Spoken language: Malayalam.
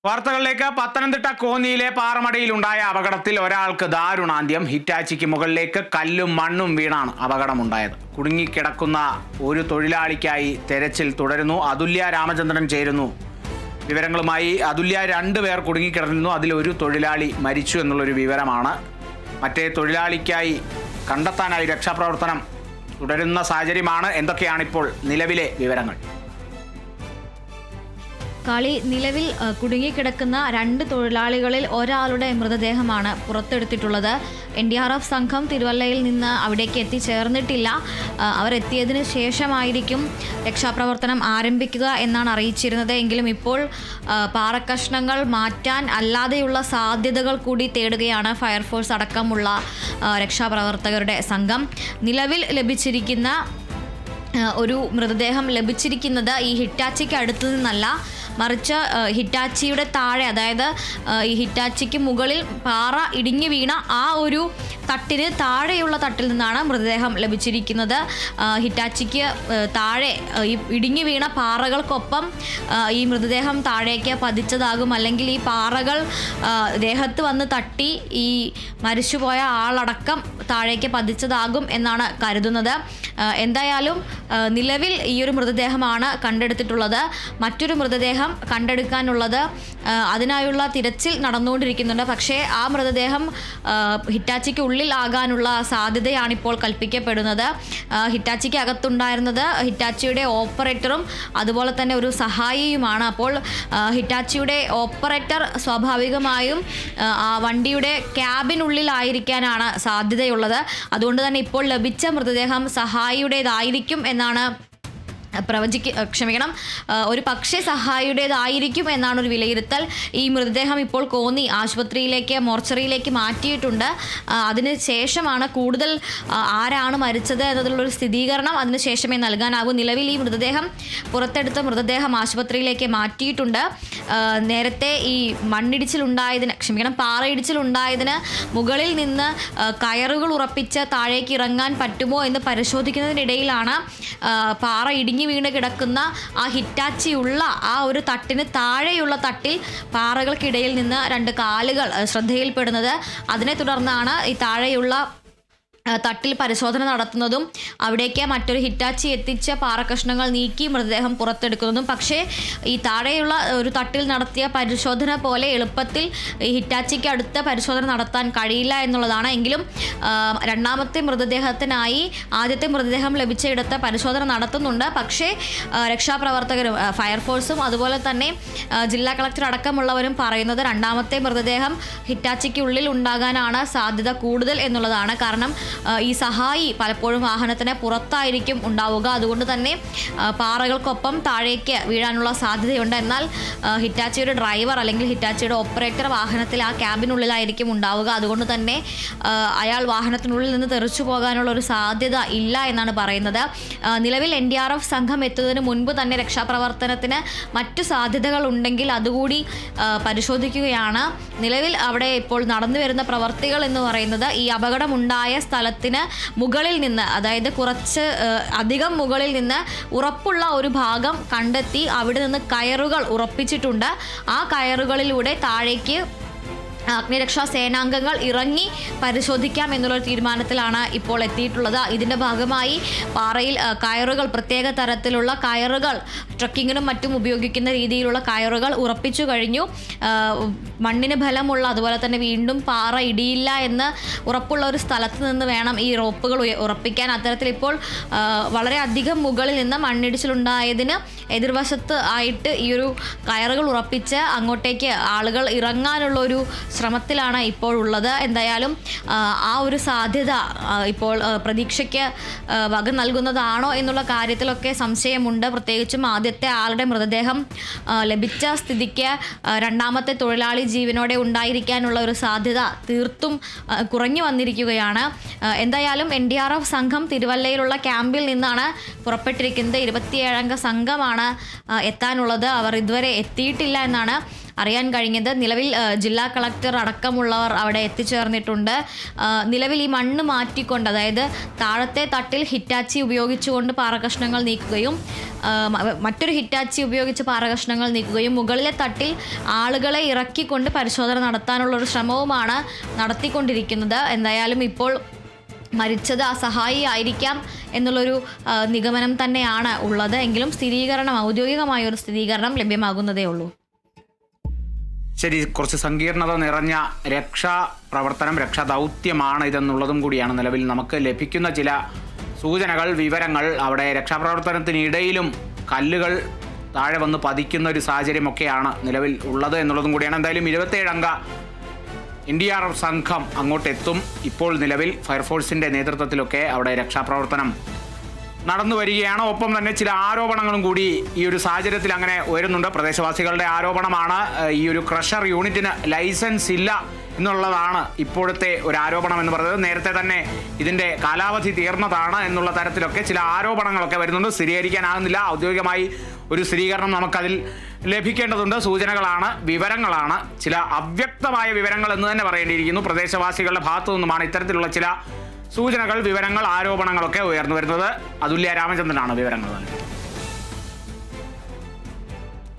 വാർത്തകളിലേക്ക്. പത്തനംതിട്ട കോന്നിയിലെ പാറമടയിലുണ്ടായ അപകടത്തിൽ ഒരാൾക്ക് ദാരുണാന്ത്യം. ഹിറ്റാച്ചിക്ക് മുകളിലേക്ക് കല്ലും മണ്ണും വീണാണ് അപകടമുണ്ടായത്. കുടുങ്ങിക്കിടക്കുന്ന ഒരു തൊഴിലാളിക്കായി തെരച്ചിൽ തുടരുന്നു. അതുല്യ രാമചന്ദ്രൻ ചേരുന്നു വിവരങ്ങളുമായി. അതുല്യ, 2 പേർ കുടുങ്ങിക്കിടന്നു, അതിലൊരു തൊഴിലാളി മരിച്ചു എന്നുള്ളൊരു വിവരമാണ്. മറ്റേ തൊഴിലാളിക്കായി കണ്ടെത്താനായി രക്ഷാപ്രവർത്തനം തുടരുന്ന സാഹചര്യമാണ്. എന്തൊക്കെയാണിപ്പോൾ നിലവിലെ വിവരങ്ങൾ? നിലവിൽ കുടുങ്ങിക്കിടക്കുന്ന 2 തൊഴിലാളികളിൽ ഒരാളുടെ മൃതദേഹമാണ് പുറത്തെടുത്തിട്ടുള്ളത്. NDRF സംഘം തിരുവല്ലയിൽ നിന്ന് അവിടേക്ക് എത്തിച്ചേർന്നിട്ടില്ല. അവരെത്തിയതിന് ശേഷമായിരിക്കും രക്ഷാപ്രവർത്തനം ആരംഭിക്കുക എന്നാണ് അറിയിച്ചിരുന്നത്. എങ്കിലും ഇപ്പോൾ പാറക്കഷ്ണങ്ങൾ മാറ്റാൻ അല്ലാതെയുള്ള സാധ്യതകൾ കൂടി തേടുകയാണ് ഫയർഫോഴ്സ് അടക്കമുള്ള രക്ഷാപ്രവർത്തകരുടെ സംഘം. നിലവിൽ ലഭിച്ചിരിക്കുന്ന ഒരു മൃതദേഹം ലഭിച്ചിരിക്കുന്നത് ഈ ഹിറ്റാച്ചിക്ക് അടുത്തു നിന്നല്ല, മറിച്ച് ഹിറ്റാച്ചിയുടെ താഴെ, അതായത് ഈ ഹിറ്റാച്ചിക്ക് മുകളിൽ പാറ ഇടിഞ്ഞു വീണ ആ ഒരു തട്ടിന് താഴെയുള്ള തട്ടിൽ നിന്നാണ് മൃതദേഹം ലഭിച്ചിരിക്കുന്നത്. ഹിറ്റാച്ചിക്ക് താഴെ ഈ ഇടിഞ്ഞു വീണ പാറകൾക്കൊപ്പം ഈ മൃതദേഹം താഴേക്ക് പതിച്ചതാകും, അല്ലെങ്കിൽ ഈ പാറകൾ ദേഹത്ത് വന്ന് തട്ടി ഈ മരിച്ചുപോയ ആളടക്കം താഴേക്ക് പതിച്ചതാകും എന്നാണ് കരുതുന്നത്. എന്തായാലും നിലവിൽ ഈ ഒരു മൃതദേഹമാണ് കണ്ടെടുത്തിട്ടുള്ളത്. മറ്റൊരു മൃതദേഹം കണ്ടെടുക്കാനുള്ളത്, അതിനായുള്ള തിരച്ചിൽ നടന്നുകൊണ്ടിരിക്കുന്നുണ്ട്. പക്ഷേ ആ മൃതദേഹം ഹിറ്റാച്ചിക്ക് ഉള്ളിലാകാനുള്ള സാധ്യതയാണിപ്പോൾ കൽപ്പിക്കപ്പെടുന്നത്. ഹിറ്റാച്ചിക്ക് അകത്തുണ്ടായിരുന്നത് ഹിറ്റാച്ചിയുടെ ഓപ്പറേറ്ററും അതുപോലെ തന്നെ ഒരു സഹായിയുമാണ്. അപ്പോൾ ഹിറ്റാച്ചിയുടെ ഓപ്പറേറ്റർ സ്വാഭാവികമായും ആ വണ്ടിയുടെ ക്യാബിനുള്ളിലായിരിക്കാനാണ് സാധ്യതയുള്ളത്. അതുകൊണ്ട് തന്നെ ഇപ്പോൾ ലഭിച്ച മൃതദേഹം സഹായിയുടേതായിരിക്കും എന്നാണ് ഒരു പക്ഷേ സഹായിയുടേതായിരിക്കും എന്നാണ് ഒരു വിലയിരുത്തൽ. ഈ മൃതദേഹം ഇപ്പോൾ കോന്നി ആശുപത്രിയിലേക്ക്, മോർച്ചറിയിലേക്ക് മാറ്റിയിട്ടുണ്ട്. അതിന് ശേഷമാണ് കൂടുതൽ ആരാണ് മരിച്ചത് എന്നതിലുള്ളൊരു സ്ഥിരീകരണം അതിന് ശേഷമേ നൽകാനാകൂ. നിലവിൽ ഈ പുറത്തെടുത്ത മൃതദേഹം ആശുപത്രിയിലേക്ക് മാറ്റിയിട്ടുണ്ട്. നേരത്തെ ഈ പാറയിടിച്ചിലുണ്ടായതിന് മുകളിൽ നിന്ന് കയറുകൾ ഉറപ്പിച്ച് താഴേക്ക് ഇറങ്ങാൻ പറ്റുമോ എന്ന് പരിശോധിക്കുന്നതിനിടയിലാണ് പാറ വീണ് കിടക്കുന്ന ആ ഹിറ്റാച്ചിയുള്ള ആ ഒരു തട്ടിന് താഴെയുള്ള തട്ടിൽ പാറകൾക്കിടയിൽ നിന്ന് 2 കാലുകൾ ശ്രദ്ധയിൽപ്പെടുന്നത്. അതിനെ തുടർന്നാണ് ഈ താഴെയുള്ള തട്ടിൽ പരിശോധന നടത്തുന്നതും അവിടേക്ക് മറ്റൊരു ഹിറ്റാച്ചി എത്തിച്ച പാറക്കഷ്ണങ്ങൾ നീക്കി മൃതദേഹം പുറത്തെടുക്കുന്നതും. പക്ഷേ ഈ താഴെയുള്ള ഒരു തട്ടിൽ നടത്തിയ പരിശോധന പോലെ എളുപ്പത്തിൽ ഈ ഹിറ്റാച്ചിക്ക് അടുത്ത പരിശോധന നടത്താൻ കഴിയില്ല എന്നുള്ളതാണ്. എങ്കിലും രണ്ടാമത്തെ മൃതദേഹത്തിനായി ആദ്യത്തെ മൃതദേഹം ലഭിച്ചയിടത്ത് പരിശോധന നടത്തുന്നുണ്ട്. പക്ഷേ രക്ഷാപ്രവർത്തകരും ഫയർഫോഴ്സും അതുപോലെ തന്നെ ജില്ലാ കളക്ടർ അടക്കമുള്ളവരും പറയുന്നത് രണ്ടാമത്തെ മൃതദേഹം ഹിറ്റാച്ചിക്ക് ഉള്ളിൽ ഉണ്ടാകാനാണ് സാധ്യത കൂടുതൽ എന്നുള്ളതാണ്. കാരണം ഈ സഹായി പലപ്പോഴും വാഹനത്തിന് പുറത്തായിരിക്കും ഉണ്ടാവുക. അതുകൊണ്ട് തന്നെ പാറകൾക്കൊപ്പം താഴേക്ക് വീഴാനുള്ള സാധ്യതയുണ്ട്. എന്നാൽ ഹിറ്റാച്ചിയുടെ ഡ്രൈവർ അല്ലെങ്കിൽ ഹിറ്റാച്ചിയുടെ ഓപ്പറേറ്റർ വാഹനത്തിൽ ആ ക്യാബിനുള്ളിലായിരിക്കും ഉണ്ടാവുക. അതുകൊണ്ട് തന്നെ അയാൾ വാഹനത്തിനുള്ളിൽ നിന്ന് തെറിച്ചു പോകാനുള്ള ഒരു സാധ്യത ഇല്ല എന്നാണ് പറയുന്നത്. നിലവിൽ NDRF സംഘം എത്തുന്നതിന് മുൻപ് തന്നെ രക്ഷാപ്രവർത്തനത്തിന് മറ്റു സാധ്യതകൾ ഉണ്ടെങ്കിൽ അതുകൂടി പരിശോധിക്കുകയാണ്. നിലവിൽ അവിടെ ഇപ്പോൾ നടന്നു വരുന്ന പ്രവർത്തികൾ എന്ന് പറയുന്നത് ഈ അപകടമുണ്ടായ സ്ഥലത്തിന് മുകളിൽ നിന്ന്, അതായത് കുറച്ച് അധികം മുകളിൽ നിന്ന് ഉറപ്പുള്ള ഒരു ഭാഗം കണ്ടെത്തി അവിടെ നിന്ന് കയറുകൾ ഉറപ്പിച്ചിട്ടുണ്ട്. ആ കയറുകളിലൂടെ താഴേക്ക് അഗ്നിരക്ഷാ സേനാംഗങ്ങൾ ഇറങ്ങി പരിശോധിക്കാം എന്നുള്ളൊരു തീരുമാനത്തിലാണ് ഇപ്പോൾ എത്തിയിട്ടുള്ളത്. ഇതിൻ്റെ ഭാഗമായി പാറയിൽ കയറുകൾ, പ്രത്യേക തരത്തിലുള്ള കയറുകൾ, ട്രക്കിങ്ങിനും മറ്റും ഉപയോഗിക്കുന്ന രീതിയിലുള്ള കയറുകൾ ഉറപ്പിച്ചു കഴിഞ്ഞു. മണ്ണിന് ബലമുള്ള, അതുപോലെ തന്നെ വീണ്ടും പാറ ഇടിയില്ല എന്ന് ഉറപ്പുള്ള ഒരു സ്ഥലത്ത് നിന്ന് വേണം ഈ റോപ്പുകൾ ഉറപ്പിക്കാൻ. അത്തരത്തിൽ ഇപ്പോൾ വളരെയധികം മുകളിൽ നിന്ന് മണ്ണിടിച്ചിലുണ്ടായതിന് എതിർവശത്ത് ആയിട്ട് ഈ ഒരു കയറുകൾ ഉറപ്പിച്ച് അങ്ങോട്ടേക്ക് ആളുകൾ ഇറങ്ങാനുള്ളൊരു ശ്രമത്തിലാണ് ഇപ്പോൾ ഉള്ളത്. എന്തായാലും ആ ഒരു സാധ്യത ഇപ്പോൾ പ്രതീക്ഷയ്ക്ക് വക നൽകുന്നതാണോ എന്നുള്ള കാര്യത്തിലൊക്കെ സംശയമുണ്ട്. പ്രത്യേകിച്ചും ആദ്യത്തെ ആളുടെ മൃതദേഹം ലഭിച്ച സ്ഥിതിക്ക് രണ്ടാമത്തെ തൊഴിലാളി ജീവനോടെ ഉണ്ടായിരിക്കാനുള്ള ഒരു സാധ്യത തീർത്തും കുറഞ്ഞു വന്നിരിക്കുകയാണ്. എന്തായാലും NDRF സംഘം തിരുവല്ലയിലുള്ള ക്യാമ്പിൽ നിന്നാണ് പുറപ്പെട്ടിരിക്കുന്നത്. 27 അംഗ സംഘമാണ് എത്താനുള്ളത്. അവർ ഇതുവരെ എത്തിയിട്ടില്ല എന്നാണ് അറിയാൻ കഴിഞ്ഞത്. നിലവിൽ ജില്ലാ കളക്ടർ അടക്കമുള്ളവർ അവിടെ എത്തിച്ചേർന്നിട്ടുണ്ട്. നിലവിൽ ഈ മണ്ണ് മാറ്റിക്കൊണ്ട്, അതായത് താഴത്തെ തട്ടിൽ ഹിറ്റാച്ചി ഉപയോഗിച്ചുകൊണ്ട് പാറകഷ്ണങ്ങൾ നീക്കുകയും മറ്റൊരു ഹിറ്റാച്ചി ഉപയോഗിച്ച് പാറകഷ്ണങ്ങൾ നീക്കുകയും മുകളിലെ തട്ടിൽ ആളുകളെ ഇറക്കിക്കൊണ്ട് പരിശോധന നടത്താനുള്ളൊരു ശ്രമവുമാണ് നടത്തിക്കൊണ്ടിരിക്കുന്നത്. എന്തായാലും ഇപ്പോൾ മരിച്ചത് ആ സഹായി ആയിരിക്കാം എന്നുള്ളൊരു നിഗമനം തന്നെയാണ് ഉള്ളത്. എങ്കിലും സ്ഥിരീകരണം, ഔദ്യോഗികമായ ഒരു സ്ഥിരീകരണം ലഭ്യമാകുന്നതേ ഉള്ളൂ. ശരി, കുറച്ച് സങ്കീർണത നിറഞ്ഞ രക്ഷാപ്രവർത്തനം, രക്ഷാദൗത്യമാണ് ഇതെന്നുള്ളതും കൂടിയാണ് നിലവിൽ നമുക്ക് ലഭിക്കുന്ന ചില സൂചനകൾ, വിവരങ്ങൾ. അവിടെ രക്ഷാപ്രവർത്തനത്തിനിടയിലും കല്ലുകൾ താഴെ വന്ന് പതിക്കുന്ന ഒരു സാഹചര്യമൊക്കെയാണ് നിലവിൽ ഉള്ളത് എന്നുള്ളതും കൂടിയാണ്. എന്തായാലും 27 അംഗ NDRF സംഘം അങ്ങോട്ടെത്തും. ഇപ്പോൾ നിലവിൽ ഫയർഫോഴ്സിൻ്റെ നേതൃത്വത്തിലൊക്കെ അവിടെ രക്ഷാപ്രവർത്തനം നടന്നു വരികയാണ്. ഒപ്പം തന്നെ ചില ആരോപണങ്ങളും കൂടി ഈ ഒരു സാഹചര്യത്തിൽ അങ്ങനെ ഉയരുന്നുണ്ട്. പ്രദേശവാസികളുടെ ആരോപണമാണ് ഈ ഒരു ക്രഷർ യൂണിറ്റിന് ലൈസൻസ് ഇല്ല എന്നുള്ളതാണ് ഇപ്പോഴത്തെ ഒരു ആരോപണം എന്ന് പറയുന്നത്. നേരത്തെ തന്നെ ഇതിൻ്റെ കാലാവധി തീർന്നതാണ് എന്നുള്ള തരത്തിലൊക്കെ ചില ആരോപണങ്ങളൊക്കെ വരുന്നുണ്ട്. സ്ഥിരീകരിക്കാനാകുന്നില്ല. ഔദ്യോഗികമായി ഒരു സ്ഥിരീകരണം നമുക്കതിൽ ലഭിക്കേണ്ടതുണ്ട്. സൂചനകളാണ്, വിവരങ്ങളാണ്, ചില അവ്യക്തമായ വിവരങ്ങൾ എന്ന് തന്നെ പറയേണ്ടിയിരിക്കുന്നു. പ്രദേശവാസികളുടെ ഭാഗത്തു നിന്നുമാണ് ഇത്തരത്തിലുള്ള ചില സൂചനകൾ, വിവരങ്ങൾ, ആരോപണങ്ങളൊക്കെ ഉയർന്നു വരുന്നത്. അതുല്യ രാമചന്ദ്രനാണ് വിവരങ്ങൾ നൽകുന്നത്.